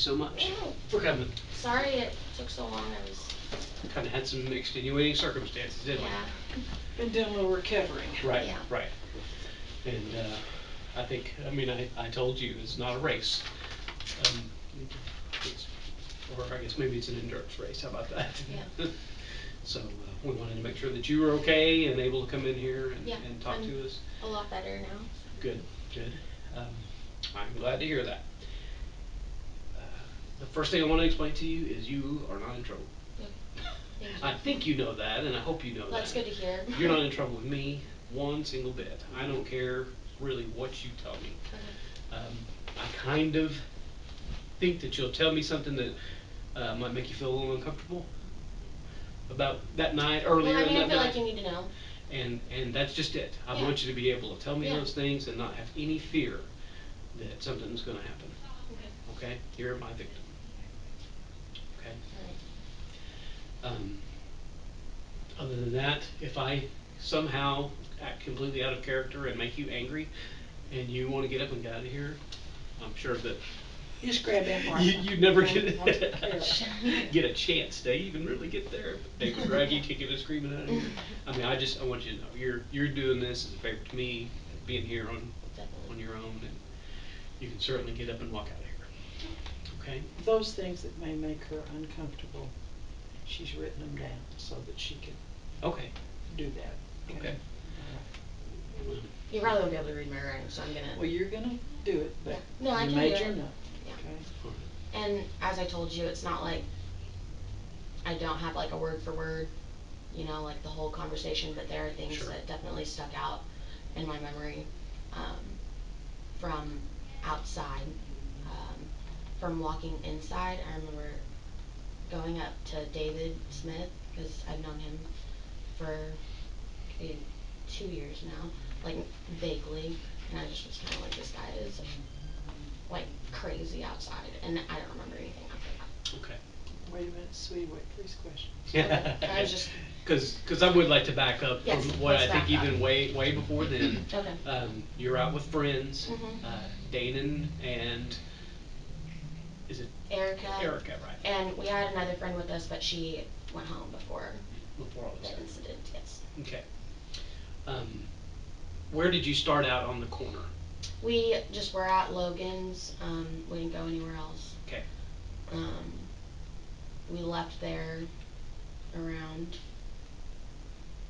so much for coming. Sorry it took so long. I was Kind of had some extenuating circumstances, didn't yeah. Been doing a little recovering. we? Right, Yeah. right. And I think, I mean, I told you it's not a race. Um, it's, or I guess maybe it's an endurance race. How about that? Yeah. So we wanted to make sure that you were okay and able to come in here Yeah. and talk I'm to us. a lot better now. Good, good. Um, I'm glad to hear that. The first thing I want to explain to you is you are not in trouble. Okay. Thank I you. think you know that, and I hope you know That's that. good to hear. You're not in trouble with me one single bit. I don't care really what you tell me. Okay. I kind of think that you'll tell me something that might make you feel a little uncomfortable about that night, Well, earlier I in mean, I that feel night. like you need to know. And that's just it. I Yeah. want you to be able to tell me Yeah. those things and not have any fear that something's going to happen. Okay. Okay? You're my victim. Okay? All right. Um, Other than that, if I somehow act completely out of character and make you angry, and you want to get up and get out of here, I'm sure that You just grab that you never Okay, I'll take care of get get a chance to even really get there. They would drag you kicking and screaming out of here. I mean, I want you to know you're doing this as a favor to me, being here Definitely. on your own, and you can certainly get up and walk out of here. Okay? Those things that may make her uncomfortable, she's written them down so that she can Okay. do that. Okay. All right. Well, You probably won't be able to read my writing, so I'm gonna. Well, you're gonna do it, Yeah. but No, I you can do made it. your note. Yeah. Okay. all right. And as I told you, it's not like I don't have like a word for word, like the whole conversation, but there are things Sure. that definitely stuck out in my memory from outside. Um, from walking inside, I remember going up to David Smith because I've known him for maybe 2 years now, like vaguely, and I just was kind of like, this guy is like crazy outside, and I don't remember anything after that. Okay. Wait a minute, sweetie. Wait for his questions. Okay, I was just Because I would like to back up from yes, what let's I back think up. even way before then. Okay. You're out with friends, Mhm. Danon and is it Erica, Erica, right? and we had another friend with us, but she went home before Before all this the happened. incident. Yes. Okay. Um, where did you start out on the corner? We just were at Logan's. We didn't go anywhere else. Okay. Um, we left there around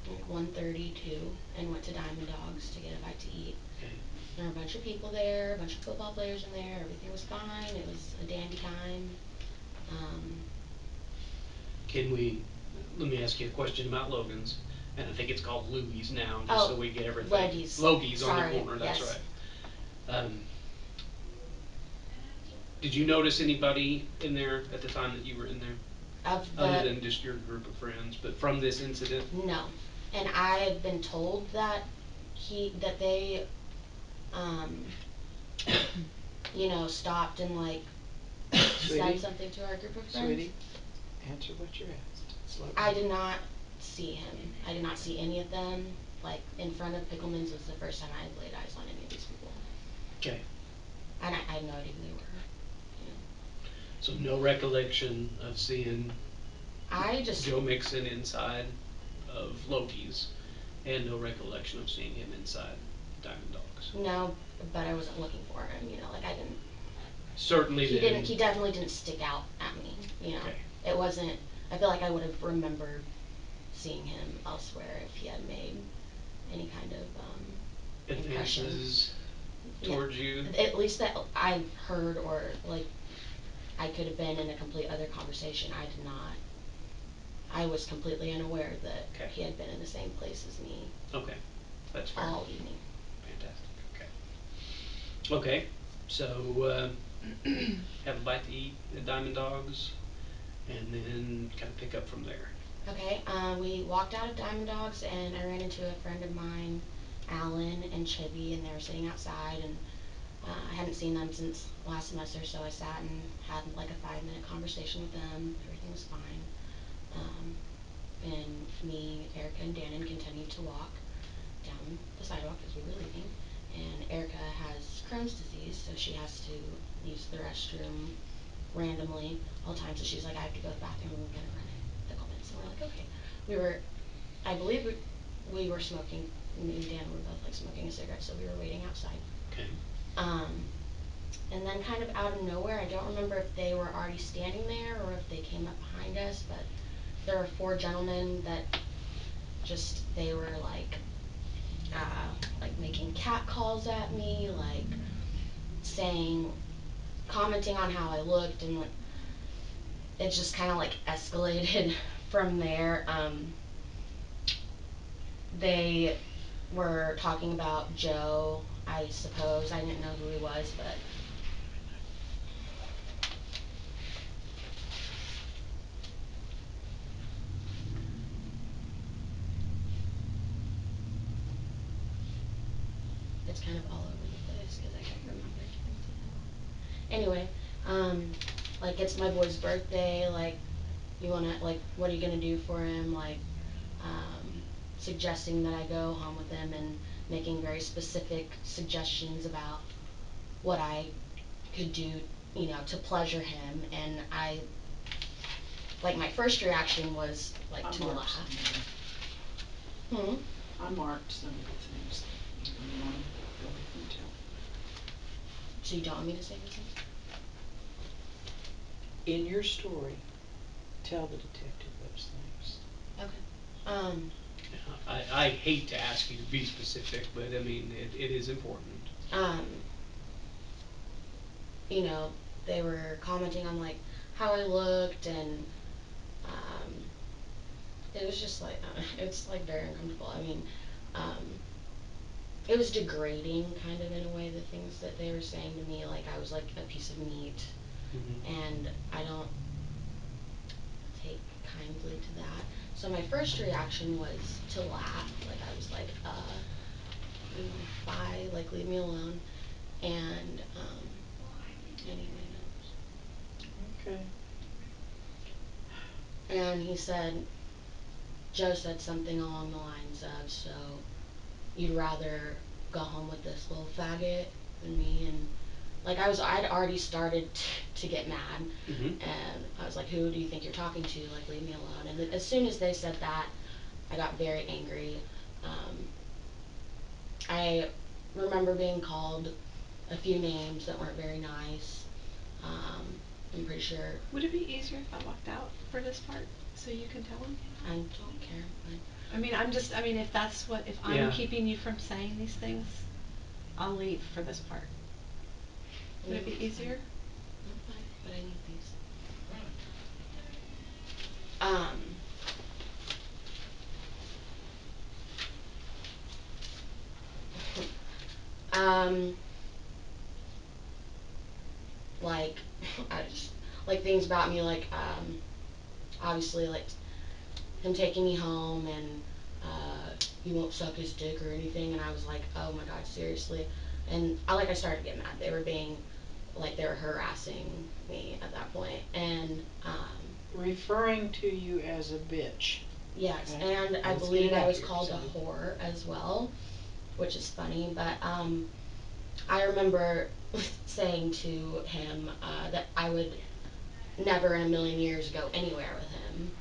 like 1:32 and went to Diamond Dogs to get a bite to eat. Okay. There were a bunch of people there, a bunch of football players in there. Everything was fine. It was a dandy time. Um, Can we? Let me ask you a question about Logan's, and I think it's called Louie's now, just oh, so we get everything. Logies. Logie's on the Sorry. corner. That's Yes. right. Um, did you notice anybody in there at the time that you were in there, Of other the than just your group of friends? But from this incident, no, and I had been told that they um, stopped and like said Sweetie, something to our group of friends. sweetie, answer what you're asked. Slow I down. did not see him. I did not see any of them. Like in front of Pickleman's was the first time I had laid eyes on any of these people, okay. and I had no idea who they were. You know, So no recollection of seeing I just Joe Mixon inside of Loki's, and no recollection of seeing him inside Diamond Dogs. no, but I wasn't looking for him. Like I didn't. Certainly He then. didn't. He definitely didn't stick out at me. Okay. It wasn't. I feel like I would have remembered seeing him elsewhere if he had made any kind of impression. Advances Yeah, towards you. at least that I heard or like I could have been in a complete other conversation. I did not. I was completely unaware that Okay. he had been in the same place as me Okay. That's fair. all evening. Fantastic. Okay. Okay. So have a bite to eat at Diamond Dogs, and then kind of pick up from there. Okay, we walked out of Diamond Dogs, and I ran into a friend of mine, Alan and Chibby, and they were sitting outside, and I hadn't seen them since last semester, so I sat and had like a 5-minute conversation with them. Everything was fine. And me, Erica, and Dannon continued to walk down the sidewalk as we were leaving. And Erica has Crohn's disease, so she has to use the restroom randomly all the time. So she's like, I have to go to the bathroom. I'm gonna run a couple minutes. And we're like, okay. I believe we were smoking. Me and Dan were both like smoking a cigarette, so we were waiting outside. Okay. Um, and then kind of out of nowhere, I don't remember if they were already standing there or if they came up behind us, but there were four gentlemen that they were like making cat calls at me, like saying, commenting on how I looked, and it just kind of like escalated from there. They were talking about Joe, I suppose. I didn't know who he was, but it's kind of all over the place because I can't remember things that happened. Anyway, um, like it's my boy's birthday. Like, you wanna what are you gonna do for him? Like, um, suggesting that I go home with him and making very specific suggestions about what I could do, to pleasure him. And my first reaction was like I to marked some laugh. of Hmm. I marked some of the things that you want to go ahead and tell. So you don't want me to say those things? In your story, tell the detective those things. Okay. Um. I hate to ask you to be specific, but I mean, it is important. Um. You know, they were commenting on like how I looked, and um, it was just like it's like very uncomfortable. I mean, um, it was degrading, kind of in a way, the things that they were saying to me, like I was like a piece of meat, Hmm. and I don't take kindly to that. So my first reaction was to laugh, like I was like, bye, like leave me alone. And anyway, Okay. and Joe said something along the lines of, so you'd rather go home with this little faggot than me. And like I'd already started to get mad, Hmm. and I was like, who do you think you're talking to? Like, leave me alone. And as soon as they said that, I got very angry. um, I remember being called a few names that weren't very nice. um, I'm pretty sure. Would it be easier if I walked out for this part so you can tell him? I don't care, but I mean, if I'm Yeah. keeping you from saying these things, I'll leave for this part. Would it be it's fine. easier? I'm fine, but I need these. um, um, like I just like things about me, like obviously, like him taking me home, and he won't suck his dick or anything. And I was like, oh my god, seriously. And I started to get mad. They were harassing me at that point. And Referring to you as a bitch. yes, Okay. and I Let's get believe it I out was here. called So, a whore as well, which is funny. But I remember saying to him that I would never in a million years go anywhere with him.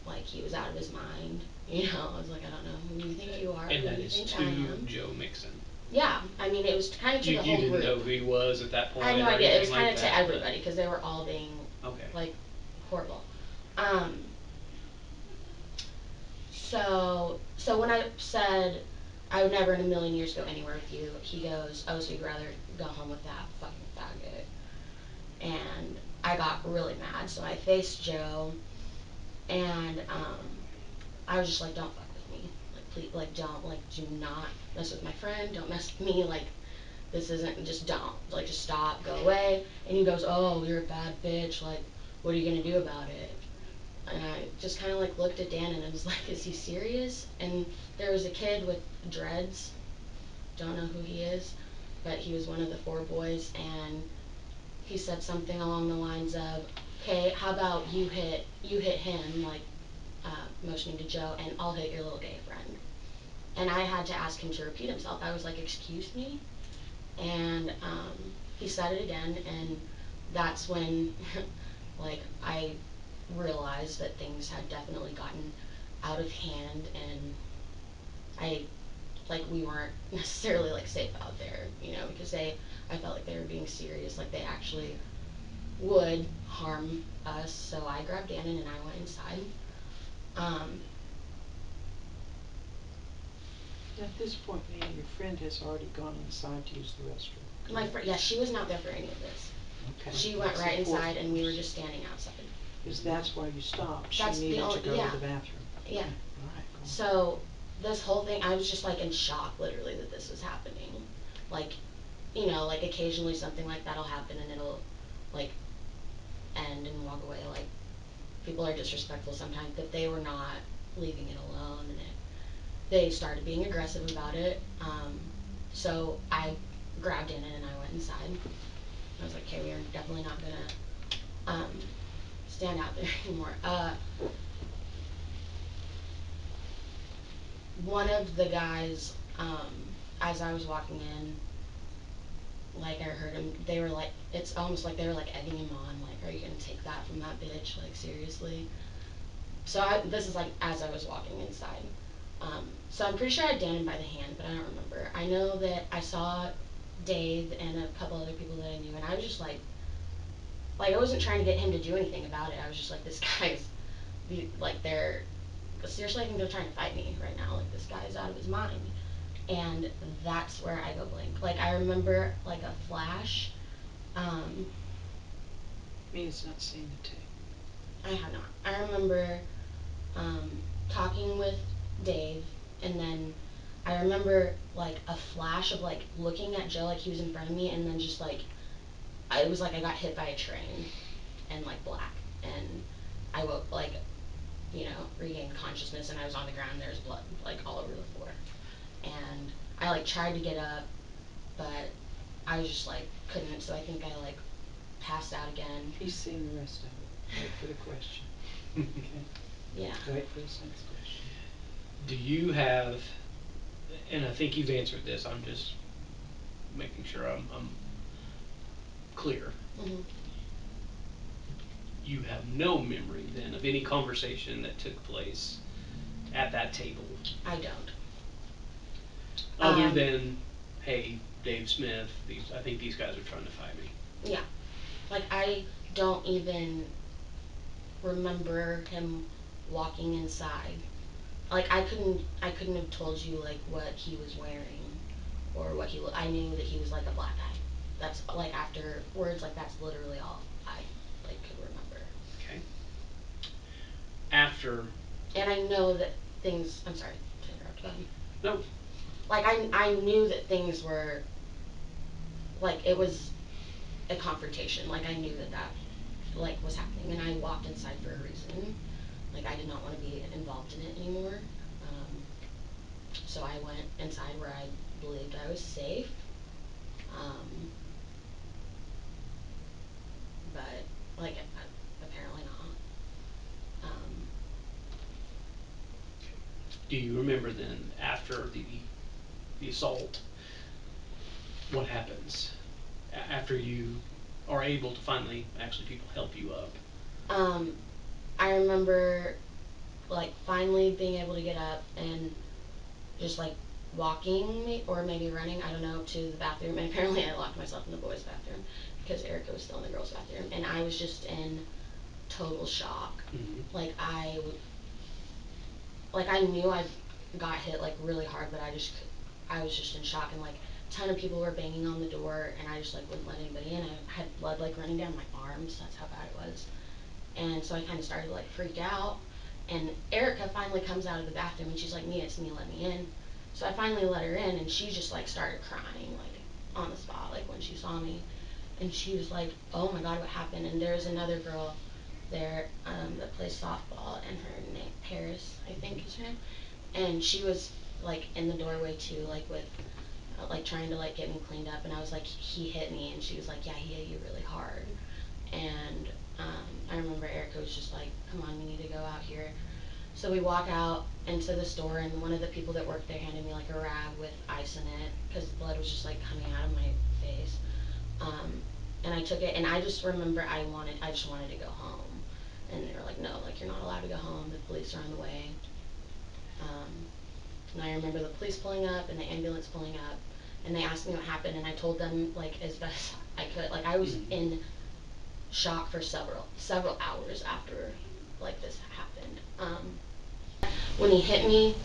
Like, he was out of his mind. I was like, I don't know who you think you are. And Who do that you is think I to am? Joe Mixon. Yeah, I mean, it was kind of to the You whole didn't know group. who he was at that I had point no or idea. It anything was kind like of to that, but everybody because they were all being okay. like horrible. Um, so when I said I would never in a million years go anywhere with you, he goes, "Oh, so you'd rather go home with that fucking faggot?" And I got really mad, so I faced Joe, and I was just like, "Don't fuck with me, like please, like don't, like do not mess with my friend, don't mess with me, like this isn't, just don't, like just stop, go away." And he goes, "Oh, you're a bad bitch, like what are you gonna do about it?" And I just kind of like looked at Dan and I was like, is he serious? And there was a kid with dreads, don't know who he is, but he was one of the four boys. And he said something along the lines of, okay, how about you hit him, like motioning to Joe, and I'll hit your little gay friend. And I had to ask him to repeat himself. I was like, excuse me? And he said it again, and that's when like I realized that things had definitely gotten out of hand, and I like we weren't necessarily like safe out there, because I felt like they were being serious, like they actually would harm us. So I grabbed Dannon and I went inside. Um, At this point, Mia, your friend has already gone inside to use the restroom. yeah, she was not there for any of this. Okay. She went That's right inside, important. and we were just standing outside. Because that's why you stopped. She That's the needed to only, go yeah, to the bathroom. yeah. Okay. All right, go on. So this whole thing, I was just like in shock, literally, that this was happening. Like, like occasionally something like that'll happen, and it'll like end and walk away. Like people are disrespectful sometimes, but they were not leaving it alone, and they started being aggressive about it. So I grabbed in it and I went inside. I was like, okay, we are definitely not gonna stand out there anymore. One of the guys, as I was walking in, like I heard him, they were like, it's almost like they were like egging him on, like, are you gonna take that from that bitch? Like, seriously? So this is like as I was walking inside. So I'm pretty sure I had Dannon by the hand, but I don't remember. I know that I saw Dave and a couple other people that I knew, and I was just like I wasn't trying to get him to do anything about it. I was just like, this guy's, like, they're, seriously, I think they're trying to fight me right now. Like, this guy's out of his mind. And that's where I go blank. Like, I remember, like, a flash. Um, Mia's not seeing the tape. I have not. I remember talking with Dave, and then I remember, like, a flash of, like, looking at Joe like he was in front of me, and then just, like, it was like I got hit by a train and, like, black. And I woke, like, regained consciousness, and I was on the ground, and there was blood, like, all over the floor. And I, like, tried to get up, but I was just, like, couldn't, so I think I, like, passed out again. He's seen the rest of it. Wait for the question. Okay? Yeah. Wait for his next question. Do you have, and I think you've answered this, I'm just making sure I'm clear. Hmm. You have no memory then of any conversation that took place at that table I don't. other than, hey, Dave Smith, I think these guys are trying to fight me. Yeah. Like, I don't even remember him walking inside. Like, I couldn't have told you, like, what he was wearing or what I knew that he was, like, a black guy. That's, like, afterwards, like, that's literally all I, like, could remember. Okay. After, And I know that things, I'm sorry to interrupt, go ahead. no, Like, I knew that things were, like, it was a confrontation. Like, I knew that like, was happening, and I walked inside for a reason. Like, I did not want to be involved in it anymore. Um, so I went inside where I believed I was safe. Um, but, like, apparently not. Um, do you remember then after the assault, what happens after you are able to finally actually people help you up? um, I remember, like, finally being able to get up and just, like, walking or maybe running, I don't know, to the bathroom. And apparently I locked myself in the boys' bathroom because Erica was still in the girls' bathroom. And I was just in total shock. Mm-hmm. Like, I knew I got hit, like, really hard, but I was just in shock. And, like, a ton of people were banging on the door, and I just, like, wouldn't let anybody in. I had blood, like, running down my arms. That's how bad it was. And so I kind of started to, like, freak out. And Erica finally comes out of the bathroom, and she's like, Mia, it's me, let me in. So I finally let her in, and she just, like, started crying, like, on the spot, like, when she saw me. And she was like, oh my God, what happened? And there's another girl there that plays softball, and her name, Paris, I think is her name. And she was, like, in the doorway too, like, with, like, trying to, like, get me cleaned up. And I was like, he hit me. And she was like, yeah, he hit you really hard. And I remember Erica was just like, come on, we need to go out here. So we walk out into the store, and one of the people that worked there handed me, like, a rag with ice in it because the blood was just, like, coming out of my face. Um, and I took it, and I just remember I just wanted to go home, and they were like, no, like, you're not allowed to go home, the police are on the way. And I remember the police pulling up and the ambulance pulling up, and they asked me what happened, and I told them, like, as best I could. Like, I was in shock for several hours after, like, this happened. When he hit me,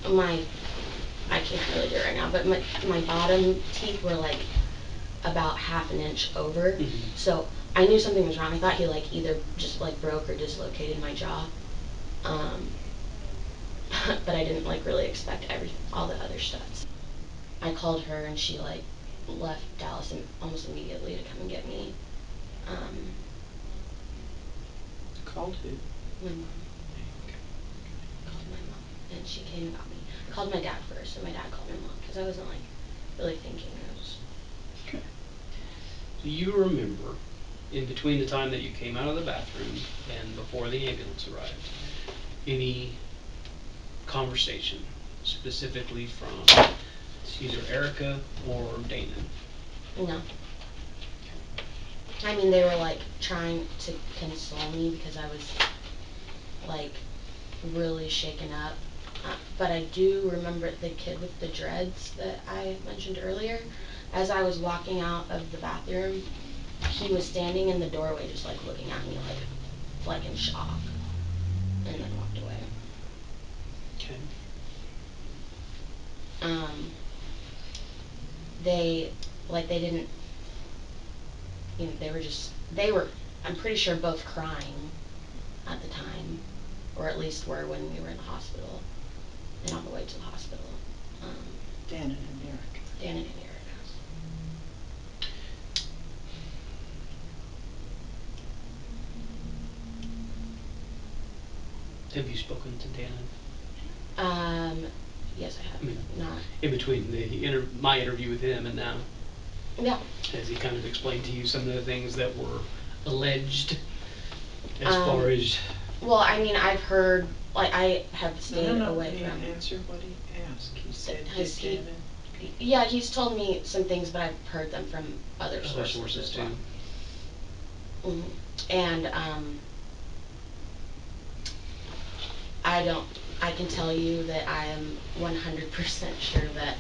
I can't really do it right now, but my bottom teeth were, like, about half an inch over. So I knew something was wrong. I thought he, like, either just, like, broke or dislocated my jaw. But I didn't, like, really expect all the other stuff. I called her, and she, like, left Dallas almost immediately to come and get me. Called who? My mom. Called my mom, and she came and got me. I called my dad first, and my dad called my mom, because I wasn't, like, really thinking. I was... Okay. Do you remember, in between the time that you came out of the bathroom and before the ambulance arrived, any conversation specifically from either Erica or Damon? No. I mean, they were, like, trying to console me because I was, like, really shaken up. But I do remember the kid with the dreads that I mentioned earlier. As I was walking out of the bathroom, he was standing in the doorway just, like, looking at me like in shock, and then walked away. Okay. They didn't, they were, I'm pretty sure, both crying at the time, or at least were when we were in the hospital and on the way to the hospital. Dannon and Eric. Dannon and Eric. Have you spoken to Dannon? Yes, I have. I mean, Not. in between my interview with him and now? Yeah. Has he kind of explained to you some of the things that were alleged as far as... Well, I mean, I've heard, like, I have stayed No, away he from... answered what he asked. He said, did Dannon... Yeah, he's told me some things, but I've heard them from other sources as too. well. And I can tell you that I am 100% sure that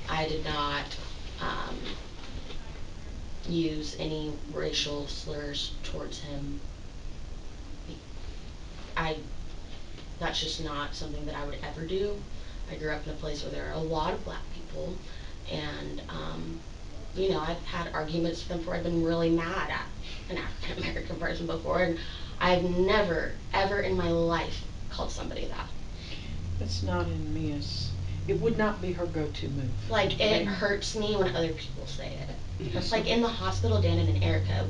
I did not use any racial slurs towards him. That's just not something that I would ever do. I grew up in a place where there are a lot of black people, and I've had arguments with them before. I've been really mad at an African American person before, and I've never, ever in my life called somebody that. That's not in Mia's... It would not be her go-to move. Like, Okay? it hurts me when other people say it. That's Like, in the hospital, Dannon and Erica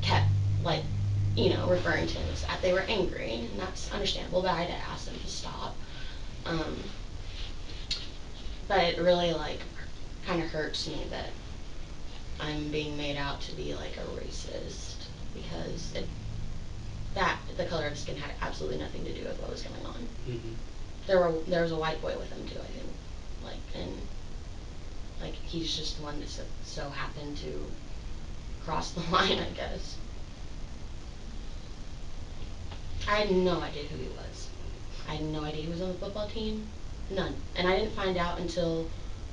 kept, like, referring to him as that. They were angry, and that's understandable, but I asked them to stop. But it really, like, kind of hurts me that I'm being made out to be, like, a racist, because the color of skin had absolutely nothing to do with what was going on. There was a white boy with him too, I think, and he's just one that so happened to cross the line, I guess. I had no idea who he was. I had no idea he was on the football team. None. And I didn't find out until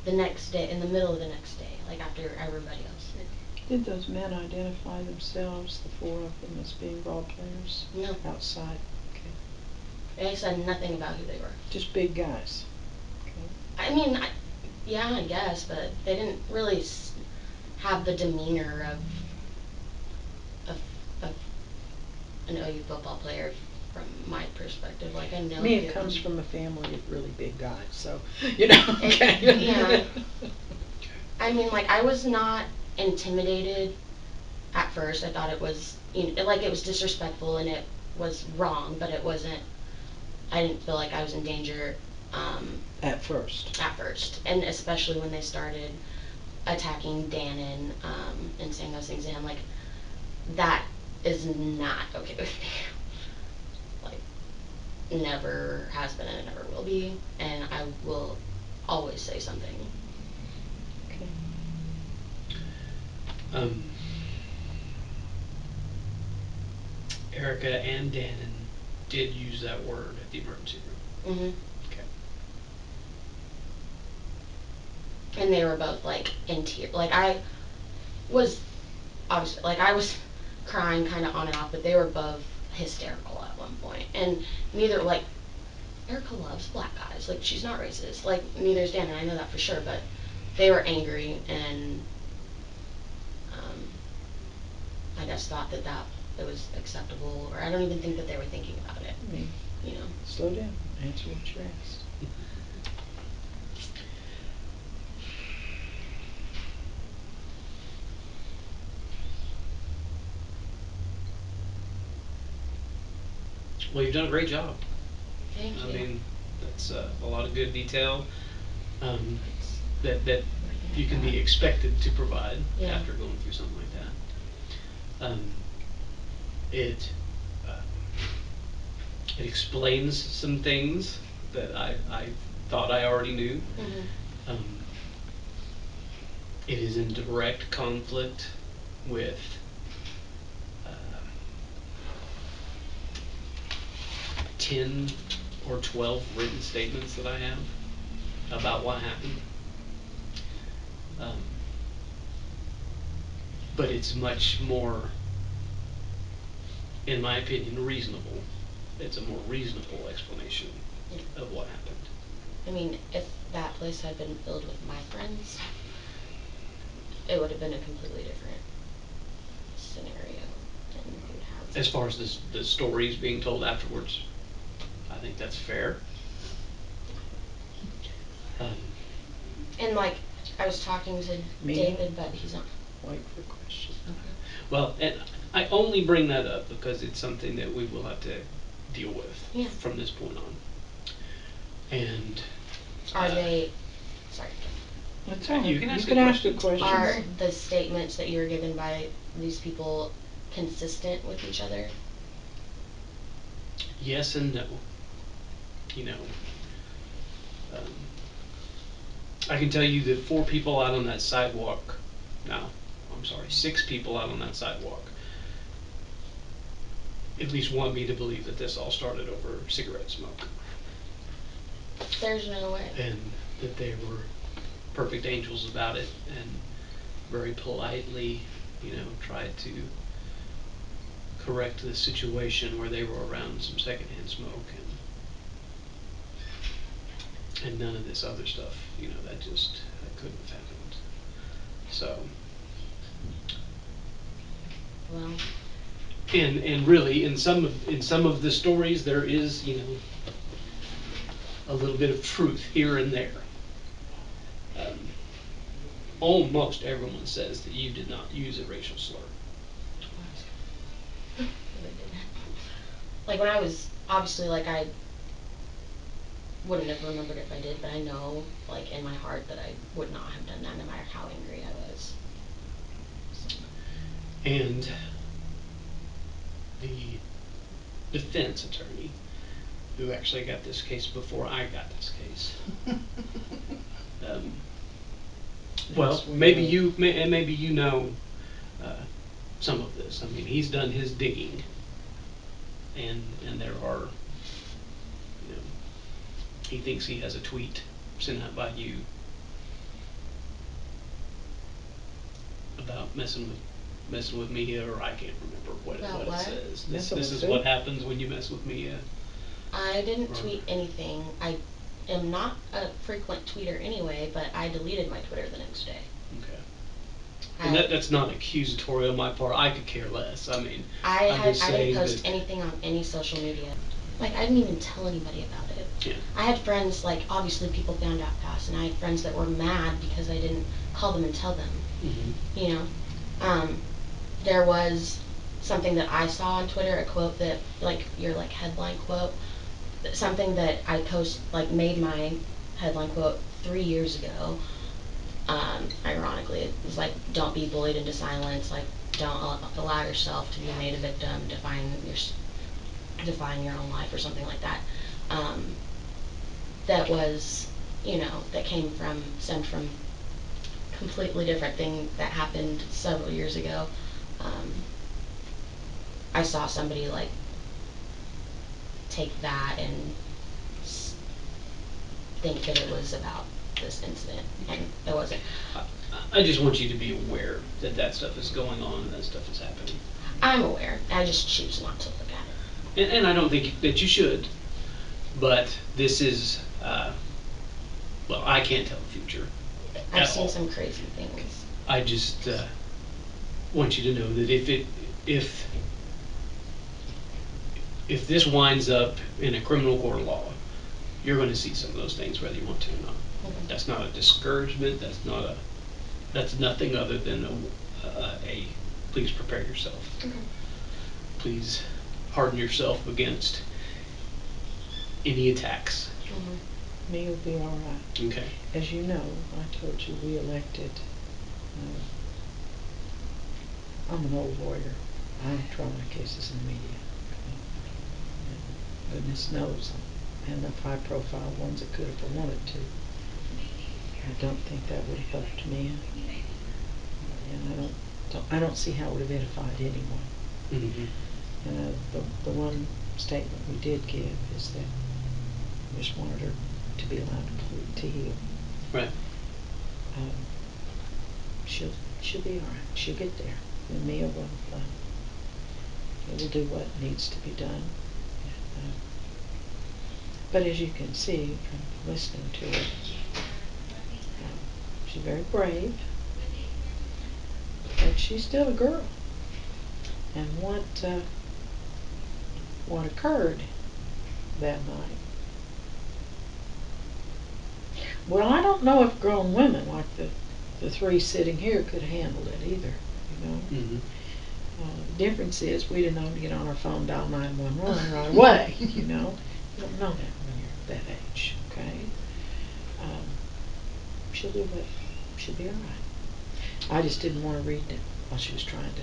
the next day, in the middle of the next day, like, after everybody else knew. Did those men identify themselves, the four of them, as being ball players? No. Outside? Okay. They said nothing about who they were. Just big guys? Okay. I mean, yeah, I guess, but they didn't really have the demeanor of an OU football player from my perspective. Like, I know Mia a few comes of them. from a family of really big guys, so, Yeah. I mean, like, I was not intimidated at first. I thought it was, it was disrespectful and it was wrong, but it wasn't, I didn't feel like I was in danger. At first. At first. And especially when they started attacking Dannon and saying those things to him, like, that is not okay with me. Like, never has been and it never will be. And I will always say something. Okay. Erica and Dannon did use that word at the emergency room. Mhm. Okay. And they were both like in tears. Like I was obviously like I was crying kind of on and off, but they were both hysterical at one point. And neither like Erica loves black guys. Like she's not racist. Like neither is Dannon. I know that for sure. But they were angry and I guess thought that it was acceptable, or I don't even think that they were thinking about it. I mean, You know. slow down. Answer what you're asked. Well, you've done a great job. Thank I you. mean, that's a lot of good detail that you can be expected to provide Yeah. after going through something like that. It it explains some things that I thought I already knew. Mhm. It is in direct conflict with 10 or 12 written statements that I have about what happened. Um, but it's much more, in my opinion, reasonable. It's a more reasonable explanation Yeah. of what happened. I mean, if that place had been filled with my friends, it would have been a completely different scenario, and we would have. As far as the stories being told afterwards, I think that's fair. Um, And like, I was talking to Mia? David, but he's not. Wait for question. Okay. well, and I only bring that up because it's something that we will have to deal with Yeah. from this point on. And Are they? Sorry. That's okay, all right. you can ask a ask a question. question. Are the statements that you were given by these people consistent with each other? Yes and no. You know, um, I can tell you that 4 people out on that sidewalk, no, I'm sorry, 6 people out on that sidewalk at least want me to believe that this all started over cigarette smoke. There's no way. And that they were perfect angels about it and very politely, tried to correct the situation where they were around some secondhand smoke and none of this other stuff, that couldn't have happened. So, Well, and really in some of the stories there is, a little bit of truth here and there. Um, Almost everyone says that you did not use a racial slur. they did. Like when I was obviously like I wouldn't have remembered if I did, but I know like in my heart that I would not have done that no matter how angry I was. So. And the defense attorney, who actually got this case before I got this case, well, Yes, we maybe know. maybe you know some of this. I mean, he's done his digging, and there are, he thinks he has a tweet sent out by you about messing with Mia, or I can't remember what About it what? says. Messing This with is who? what happens when you mess with Mia. I didn't Or, tweet anything. I am not a frequent tweeter anyway, but I deleted my Twitter the next day. okay. And I that's not accusatorial on my part. I could care less. I mean, I'm just I didn't saying post that. anything on any social media. Like I didn't even tell anybody about it. Yeah. I had friends like obviously people found out fast, and I had friends that were mad because I didn't call them and tell them. Mm-hmm. You know, there was something that I saw on Twitter, a quote that like your like headline quote, something that I post like made my headline quote 3 years ago. Ironically, it was like, "Don't be bullied into silence. Like, don't allow yourself to be made a victim. Define your own life," or something like that. That was, that stemmed from completely different thing that happened several years ago. I saw somebody like take that and think that it was about this incident, and it wasn't. I just want you to be aware that that stuff is going on and that stuff is happening. I'm aware. I just choose not to look at it. And I don't think that you should, but this is, well, I can't tell the future. I've at seen all. some crazy things. I just want you to know that if this winds up in a criminal court of law, you're going to see some of those things whether you want to or not. Mhm. That's not a discouragement. That's nothing other than a please prepare yourself. Okay. Please harden yourself against any attacks. Mhm. Me will be all right. Okay. As you know, I told you we elected, I'm an old lawyer. I don't try my cases in the media. Okay? And goodness knows I'm enough high profile ones that could if I wanted to. I don't think that would have helped me. And I don't see how it would have edified anyone. Mm-hmm. The one statement we did give is that we just wanted her to be allowed to heal. Right. She'll be all right. She'll get there. And Mia will do what needs to be done. But as you can see from listening to her, she's very brave, but she's still a girl. And what occurred that night? Well, I don't know if grown women like the three sitting here could handle it either. You know. Mm-hmm. The difference is we didn't know to get on our phone, dial 911 right away. You know, you don't know that when you're that age. Okay. She'll do what. She'll be all right. I just didn't want to read it while she was trying to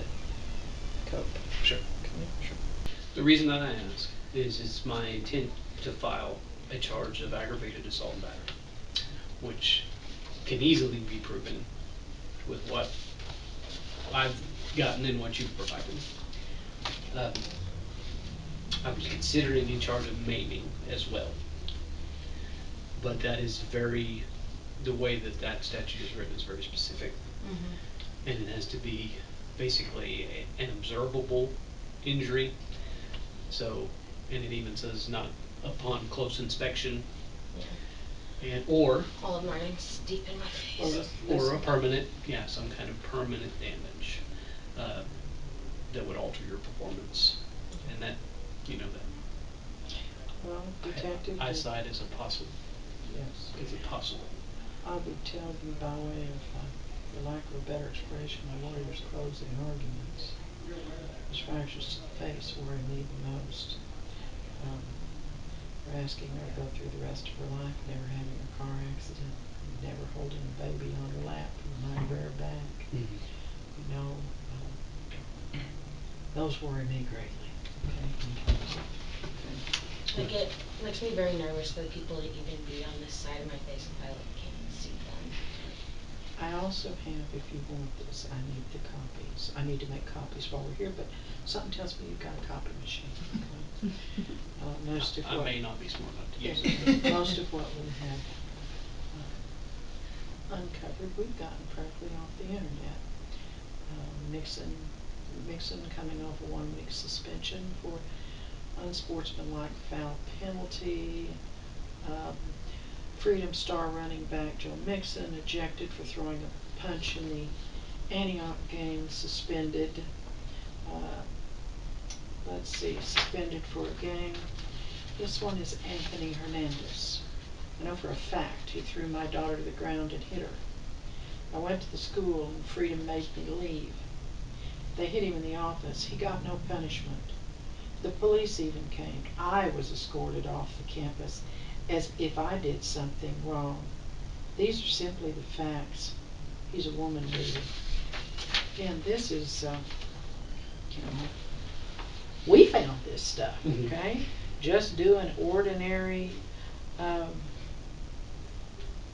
cope. Sure. Okay. Sure. The reason that I ask is it's my intent to file a charge of aggravated assault and battery, which can easily be proven with what I've gotten and what you've provided. I was considering a charge of maiming as well, but that is the way that that statute is written is very specific, Mhm. and it has to be basically an observable injury. So, and it even says not upon close inspection, Yeah. and or All of mine is deep in my Well, face. or a permanent, yeah, some kind of permanent damage uh, that would alter your performance, and that, that Well, detective. eyesight is a possible. Yes. Is a possible. I would tell you by way of, for lack of a better expression, a lawyer's closing arguments. Those fractures to the face worry me the most. We're asking her to go through the rest of her life never having a car accident, never holding a baby on her lap with my bareback. Mm-hmm. You know, those worry me greatly. Okay. Like, it makes me very nervous for people to even be on this side of my face if I can't see them. I also have, if you want this, I need the copies. I need to make copies while we're here, but something tells me you've got a copy machine. Okay? I may not be smart enough to use it. Most of what we have uncovered, we've gotten probably off the internet. Mixon coming off a 1-week suspension for unsportsmanlike foul penalty. Freedom Star running back Joe Mixon ejected for throwing a punch in the Antioch game, suspended. Let's see, suspended for a game. This one is Anthony Hernandez. I know for a fact he threw my daughter to the ground and hit her. I went to the school and Freedom made me leave. They hit him in the office. He got no punishment. The police even came. I was escorted off the campus as if I did something wrong. These are simply the facts. He's a woman leader. Again, this is, we found this stuff, okay? Mm-hmm. Just doing ordinary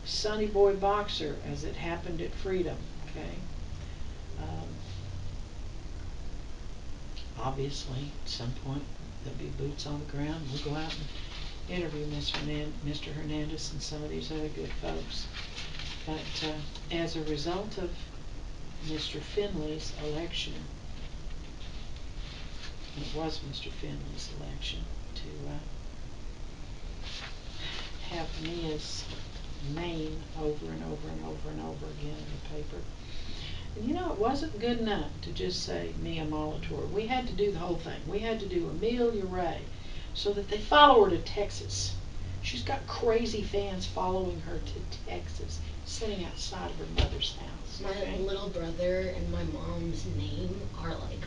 Sunny Boy boxer as it happened at Freedom, okay? Obviously, at some point, there'll be boots on the ground. We'll go out and interview Mr. Hernandez and some of these other good folks. But as a result of Mr. Finley's election, and it was Mr. Finley's election, to have Mia's name over and over and over and over again in the paper. And you know, it wasn't good enough to just say Mia Molitor. We had to do the whole thing. We had to do Amelia Ray so that they follow her to Texas. She's got crazy fans following her to Texas, sitting outside of her mother's house. My little brother and my mom's name are like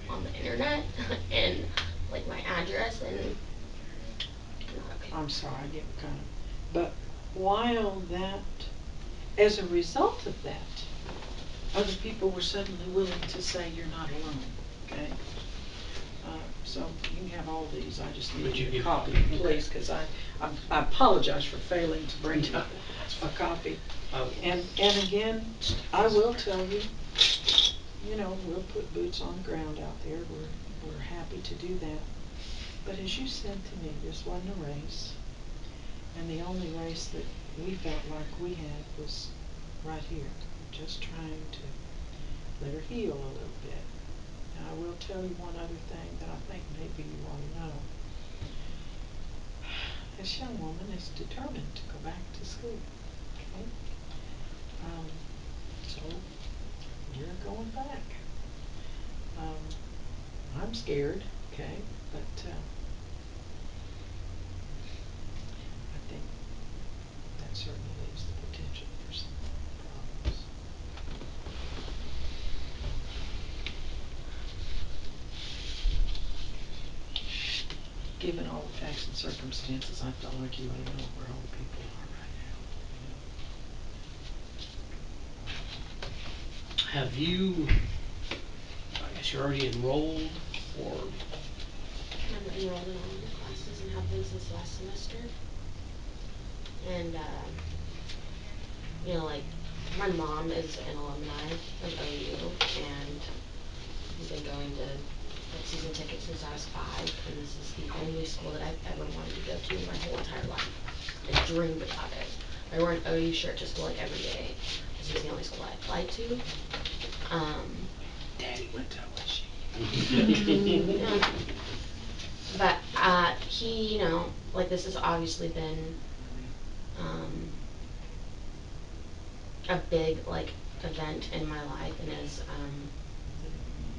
on the internet and like my address, and not okay. I'm sorry, I get kind of. But while that, as a result of that, other people were suddenly willing to say you're not alone. Okay. So you can have all these. I just need you a copy, please, because I apologize for failing to bring you a copy. And again, I will tell you, you know, we'll put boots on the ground out there. We're happy to do that. But as you said to me, this wasn't a race, and the only race that we felt like we had was right here, just trying to let her heal a little bit. Now, I will tell you one other thing that I think maybe you want to know. This young woman is determined to go back to school. Okay? So we're going back. I'm scared, okay, but I think that certainly leaves the potential for some problems. Given all the facts and circumstances, I felt like you ought to know where all the people are right now. Have you, I guess you're already enrolled, or? I'm enrolled in all of the classes and have been since last semester. And, you know, like, my mom is an alumni of OU, and has been going to, like, season tickets since I was 5, and this is the only school that I've ever wanted to go to in my whole entire life. I dreamed about it. I wore an OU shirt to school, like, every day. This is the only school I applied to. Daddy went to OSU. Yeah. But, he, you know, like, this has obviously been, a big, like, event in my life, and has,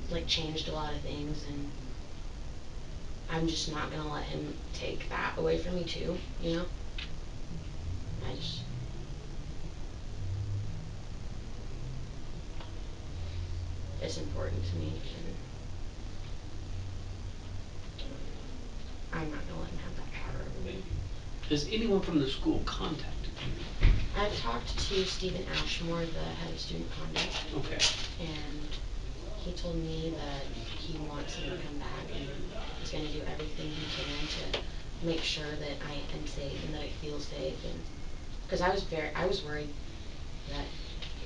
like, changed a lot of things, and I'm just not gonna let him take that away from me too, you know? I just, it's important to me, and I'm not gonna let him have that power over me. Has anyone from the school contacted you? I've talked to Stephen Ashmore, the head of student conduct. Okay. And he told me that he wants him to come back, and he's going to do everything he can to make sure that I am safe and that I feel safe. And because I was worried that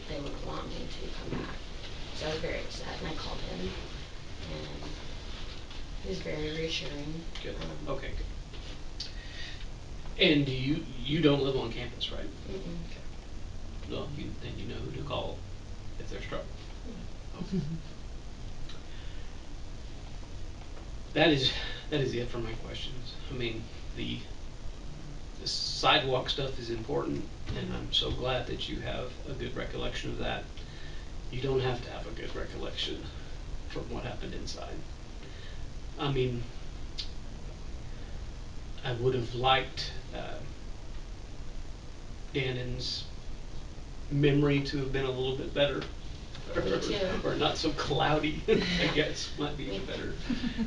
they wouldn't want me to come back, so I was very upset. And I called him, and he was very reassuring. Good. Okay. Good. And you don't live on campus, right? Mm-mm. Okay. Well, then you know who to call if there's trouble. Okay. That is it for my questions. I mean, the sidewalk stuff is important, and I'm so glad that you have a good recollection of that. You don't have to have a good recollection from what happened inside. I mean, I would have liked Dannon's memory to have been a little bit better, Me too. or not so cloudy, I Yeah. guess might be a better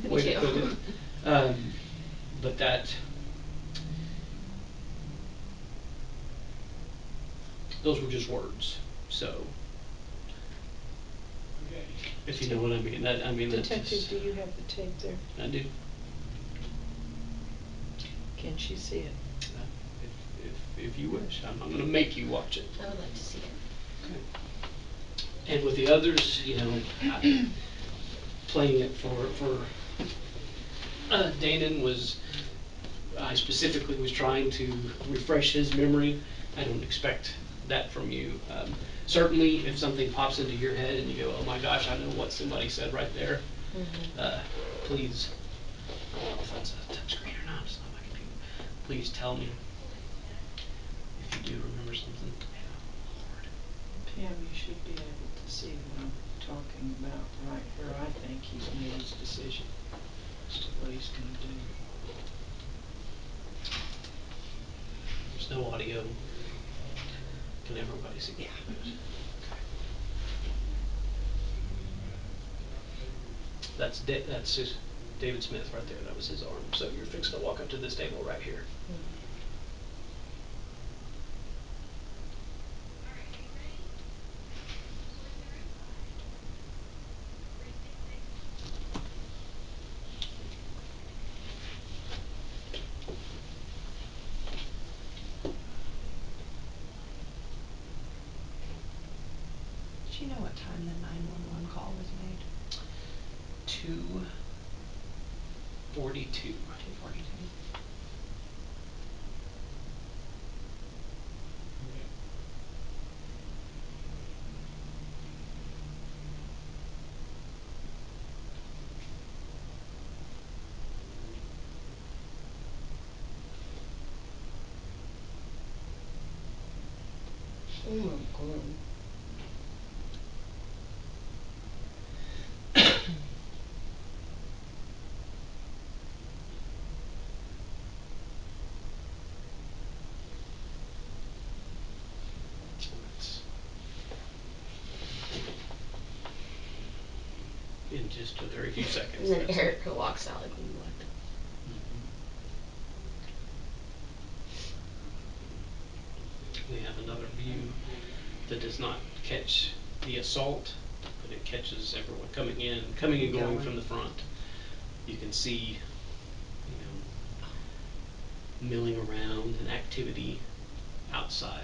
Me way to too. put it. But those were just words. So, if you know what I mean, Detective, do you have the tape there? I do. Can she see it? If you wish, I'm not going to make you watch it. I would like to see it. Okay. And with the others, you know, playing it for Danon was, I specifically was trying to refresh his memory. I don't expect that from you. Certainly, if something pops into your head and you go, oh my gosh, I know what somebody said right there, please, I don't know if that's a touchscreen or not, it's not my computer. Please tell me if you do remember something. Lord. Pam, you should be able to see what I'm talking about, right where I think he's made his decision as to what he's going to do. There's no audio. Can everybody see? Yeah. Okay. That's his, David Smith right there. That was his arm. So you're fixing to walk up to this table right here. Do you know what time the 911 call was made? 2:42. 2:42. Oh my god. That's in just a very few seconds. And then That's Erica walks out like, what? We have another view that does not catch the assault, but it catches everyone coming and going from the front. You can see, you know, milling around and activity outside.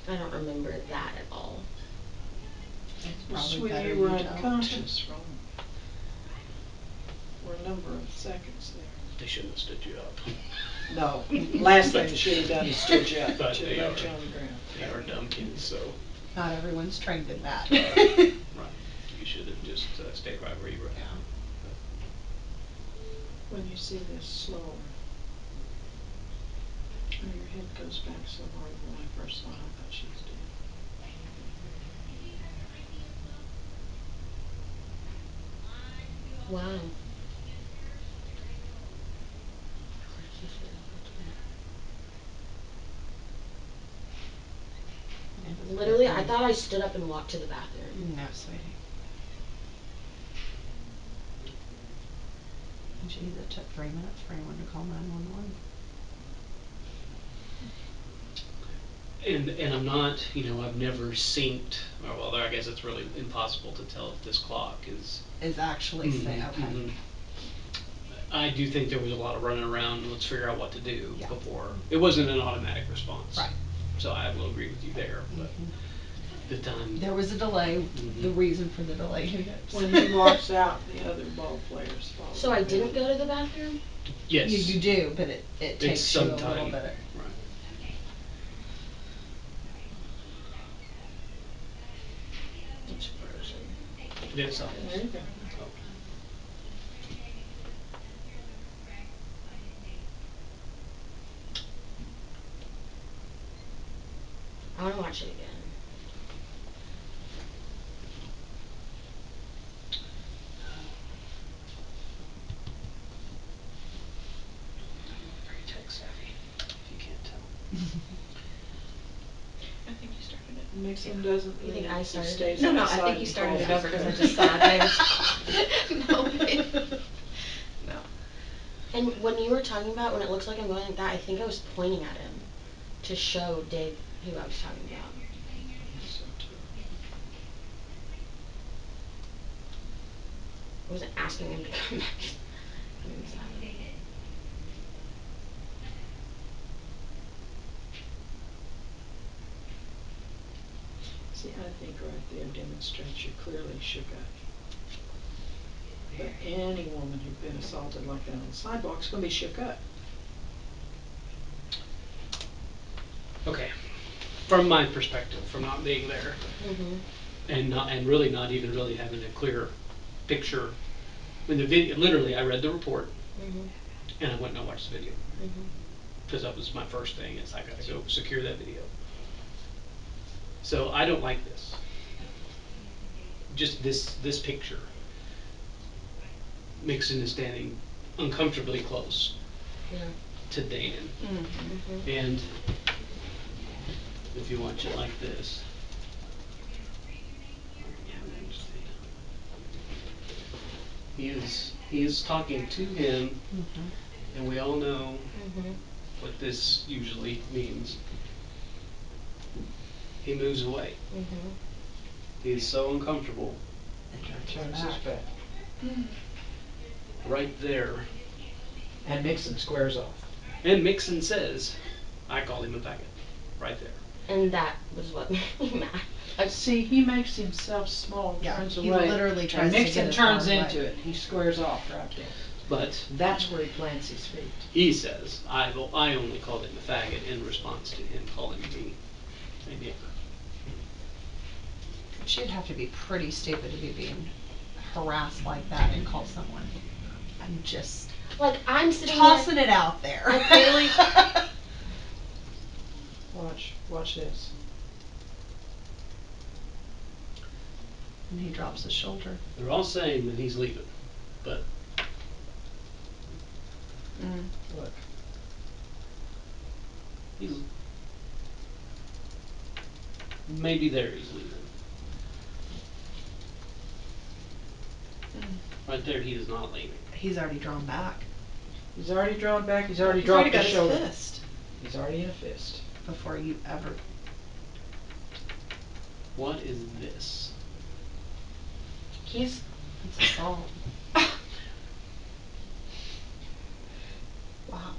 I don't remember that at all. It's Well, probably sweetie, better you were you don't. unconscious for a number of seconds there. They shouldn't have stood you up. No, last thing they should have done is stood you up. But Should have left you on the ground. they are dumb kids, so. Not everyone's trained in that. Right. You should have just stayed right where you were at. Yeah. But When you see this slower, your head goes back so hard. When I first saw it, I thought she was dead. Wow. Literally, I thought I stood up and walked to the bathroom. No, sweetie. Geez, it took 3 minutes for anyone to call 911. and I'm not, I've never synced. Well, I guess it's really impossible to tell if this clock Is actually say okay. I do think there was a lot of running around and let's figure out what to do Yeah. before. It wasn't an automatic response. Right. So I will agree with you there, but the time. There was a delay. The reason for the delay, who knows? When he walks out, the other ball players follow. So I didn't go to the bathroom? Yes. You do, but it takes you a some little time. bit. Right. It's frozen. It is. There you go. Oh. I want to watch it again. I'm not very tech savvy, if you can't tell. I think you started it. Nixon doesn't. You think I started stays it? No, I outside think you and started it calls over because I his just saw David. No. No. And when you were talking about when it looks like I'm going like that, I think I was pointing at him to show Dave who I was talking about. So too. I wasn't asking him to come back inside. think right there demonstrates you're clearly shook up. But any woman who'd been assaulted like that on the sidewalk's going to be shook up. Okay, from my perspective, from not being there, and really not even really having a clear picture. When the video, literally, I read the report, and I went and watched the video, because that was my first thing. Is I got to go secure that video. So I don't like this. Just this picture. Mixon is standing uncomfortably close to Dan, and if you watch it like this, he is talking to him, and we all know what this usually means. He moves away. He is so uncomfortable. Turns his back. Right there. And Mixon squares off. And Mixon says, I called him a faggot. Right there. And that was what made me mad. See, he makes himself small, Yeah, turns he away. literally tries and to Mixon get as turns far away. into it. He squares off right there. But that's where he plants his feet. He says, I only called him a faggot in response to him calling me a nigger. But you'd have to be pretty stupid to be being harassed like that and call someone. I'm just like I'm sitting tossing there, it out there. I clearly Watch this. And he drops his shoulder. They're all saying that he's leaving, but Look. He's maybe there. He's leaving. Right there, he is not leaving. He's already drawn back. He's already drawn back. He's already dropped got his shoulder. His fist. He's already in a fist. Before you ever. What is this? It's assault. Wow.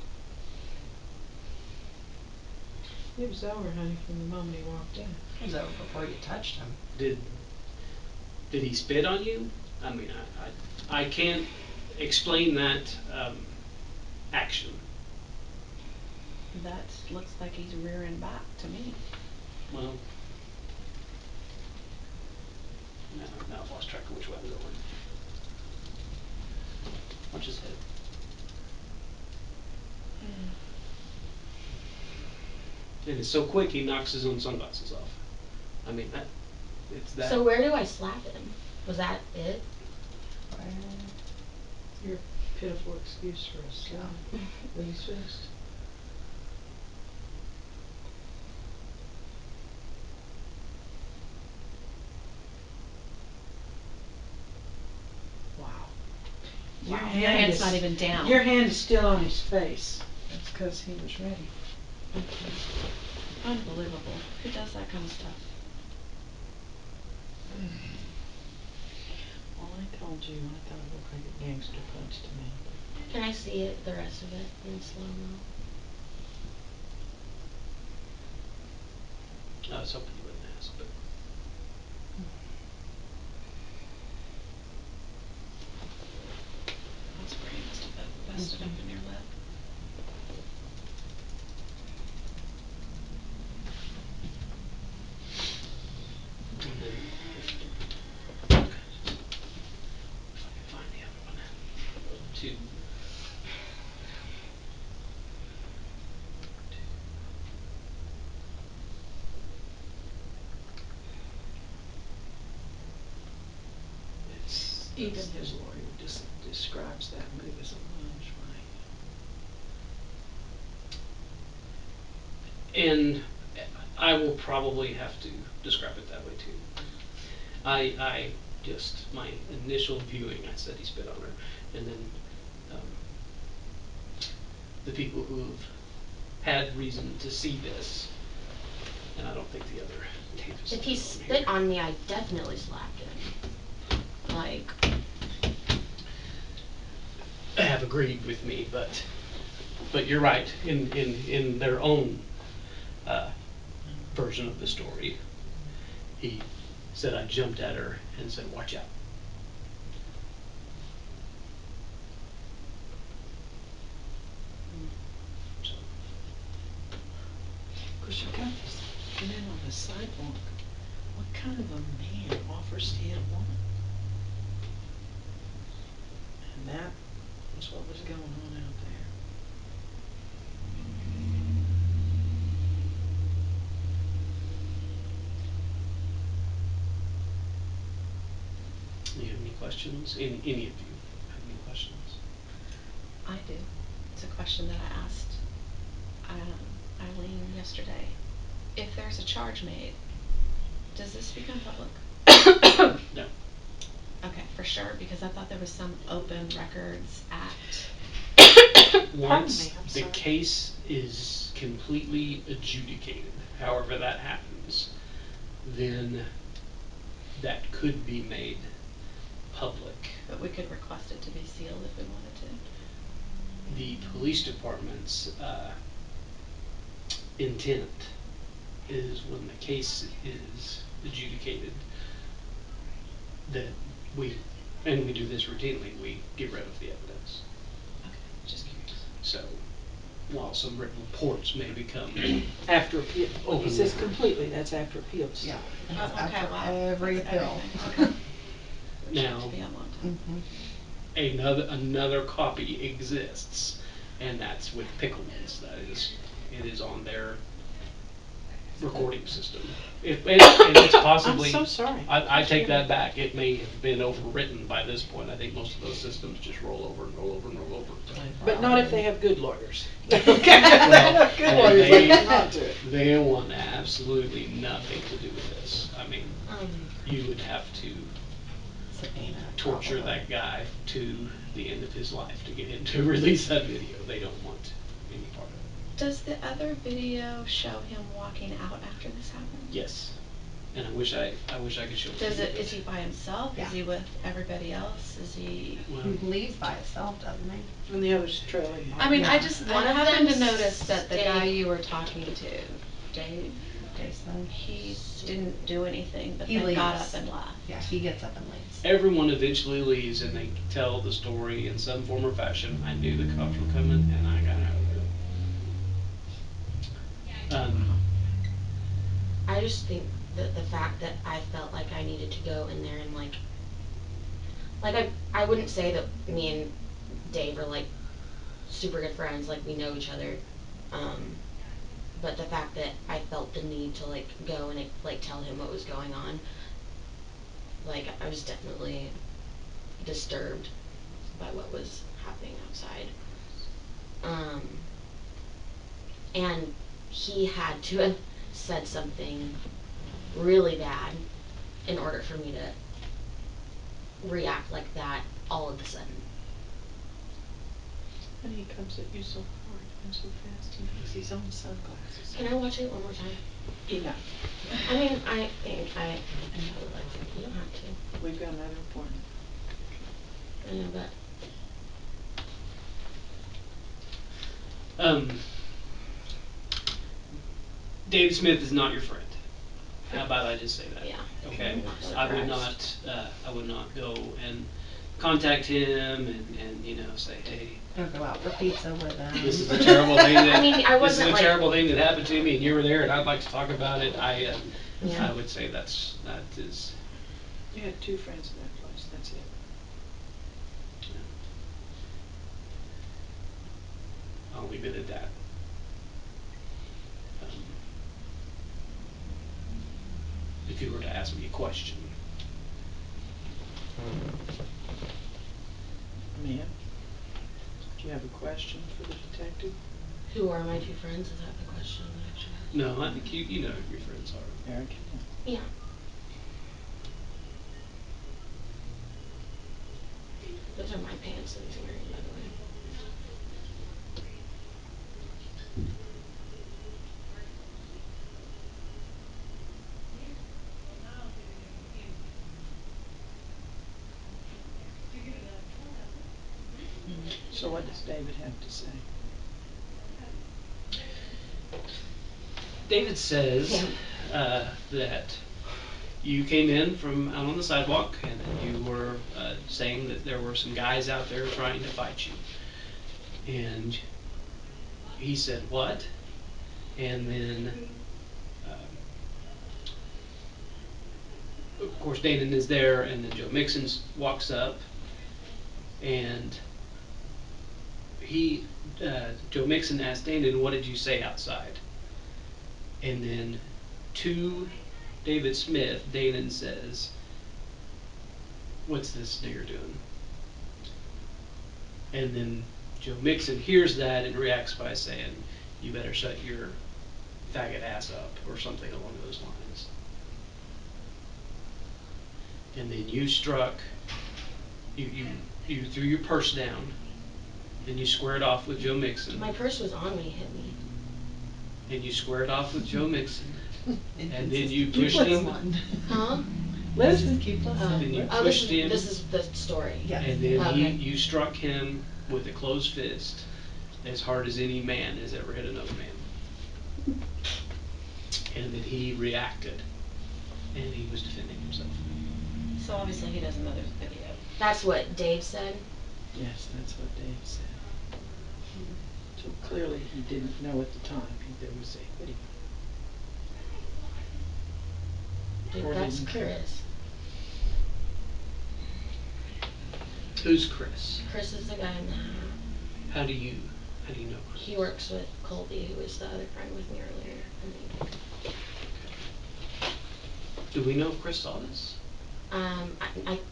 It was over, honey, from the moment he walked in. It was over before you touched him. Did he spit on you? I mean, I can't explain that action. That looks like he's rearing back to me. Well, now I've lost track of which way I'm going. Watch his head. And it's so quick he knocks his own sunglasses off. I mean, it's that. So where do I slap him? Was that it? Your pitiful excuse for a slap with his fist. Wow. Your Wow. hand Your hand's is not even down. Your hand is still on his face. That's because he was ready. Unbelievable. Who does that kind of stuff? Well, I told you, I thought it looked like a gangster punch to me. Can I see it, the rest of it, in slow-mo? I was hoping you wouldn't ask, but. That's where he must have busted open your lip. And then, if I can find the other one. Two. Even his lawyer describes that move as a lunge, Mike. And I will probably have to describe it that way too. I just, my initial viewing, I said he spit on her, and then the people who have had reason to see this, and I don't think the other tape is If he spit on me, I definitely slapped him. Like, have agreed with me, but you're right. In their own version of the story, he said I jumped at her and said, "Watch out." So, Of course, you've got this men on the sidewalk. What kind of a man offers to hit a woman? And that was what was going on out there. you have any questions? Any of you have any questions? I do. It's a question that I asked Eileen yesterday. If there's a charge made, does this become public? No. Okay, for sure, because I thought there was some Open Records Act. Once I'm the sorry. case is completely adjudicated, however that happens, then that could be made public. But we could request it to be sealed if we wanted to. The police department's intent is when the case is adjudicated that and we do this routinely, we get rid of the evidence. Okay, just curious. So while some written reports may become After appeal, when he Open says record. completely, that's after appeals. Yeah. Right. Oh, okay, After wow. every That's appeal. everything. Okay. Which Now- has to be a long time. another copy exists, and that's with Pickleman's. It is on their recording system. And it's possibly. I'm so sorry. I take that back. It may have been overwritten by this point. I think most of those systems just roll over and roll over and roll over. But not if they have good lawyers. Well, Good lawyers, they, like not to it. they want absolutely nothing to do with this. I mean, Um, you would have to subpoena. torture probably. that guy to the end of his life to get him to release that video. They don't want any part of it. Does the other video show him walking out after this happened? Yes, and I wish I could show it to you. Is he by himself? Yeah. Is he with everybody else? Is he? Well, He leaves by himself, doesn't he? And the others trailing behind. I mean, Yeah. I just One I of happened to them notice that the guy stayed- you were talking to, Dave, Jason. he didn't do anything, but He then got leaves. up and left. Yeah, he gets up and leaves. everyone eventually leaves, and they tell the story in some form or fashion. I knew the cops were coming, and I got out of there. I just think that the fact that I felt like I needed to go in there and like I wouldn't say that me and Dave are like super good friends, like we know each other. But the fact that I felt the need to like go and like tell him what was going on, like I was definitely disturbed by what was happening outside. And he had to have said something really bad in order for me to react like that all of a sudden. And he comes at you so hard and so fast, he makes his own sunglasses. Can I watch it one more time? Enough. I mean, I think I would like to. You don't have to. We've got another appointment. I know, but Dave Smith is not your friend. How about I just say that? yeah. Okay. I'm not I would surprised. not. I would not go and contact him and say, hey, Or go out for pizza with them. this is a terrible thing that I mean, I this is wasn't a like- terrible thing that happened to me, and you were there, and I'd like to talk about it. Yeah. I would say that is. You had 2 friends in that place, that's it. I'll leave it at that. If you were to ask me a question. Ma'am, do you have a question for the detective? Who are my 2 friends? Is that the question that I should ask? No, I think you know who your friends are. Eric and him. Yeah. Those are my pants that he's wearing, by the way. So what does David have to say? David says Yeah. that you came in from out on the sidewalk, and then you were saying that there were some guys out there trying to fight you. And he said, what? And then, of course, Danon is there, and then Joe Mixon walks up, and Joe Mixon asked Danon, what did you say outside? And then to David Smith, Danon says, what's this nigger doing? And then Joe Mixon hears that and reacts by saying, you better shut your faggot ass up, or something along those lines. And then you you threw your purse down, and you squared off with Joe Mixon. My purse was on when he hit me. And you squared off with Joe Mixon. And then you pushed him. Huh? Listen. Keep listening. Then you Oh, pushed him. this is the story. Yes. And then Okay. you struck him with a closed fist as hard as any man has ever hit another man. And then he reacted, and he was defending himself. So obviously he doesn't know there's a video. That's what Dave said? Yes, that's what Dave said. So clearly he didn't know at the time there was a video. Dude, Or that's didn't care. Chris. Who's Chris? Chris is the guy in the hat. How do you know Chris? He works with Colby, who was the other friend with me earlier in the evening. Okay. Do we know if Chris saw this? I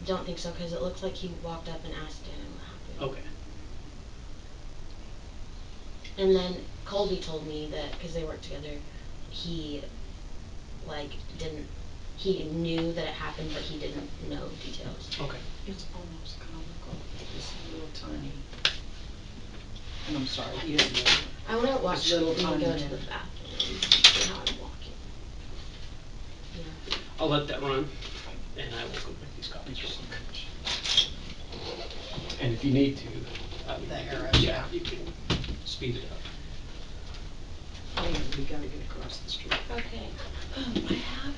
don't think so, because it looks like he walked up and asked Danon what happened. Okay. And then Colby told me that, because they worked together, he, he knew that it happened, but he didn't know details. Okay. It's almost comical. This little tiny, and I'm sorry, he has the other one. I want to watch This little me tiny go man. to the bathroom, see how I'm walking. Yeah. I'll let that run, and I will go make these copies. Thank you so much. And if you need to, The you can, arrows, yeah, you can speed it up. Anyway, we gotta get across the street. Okay. I have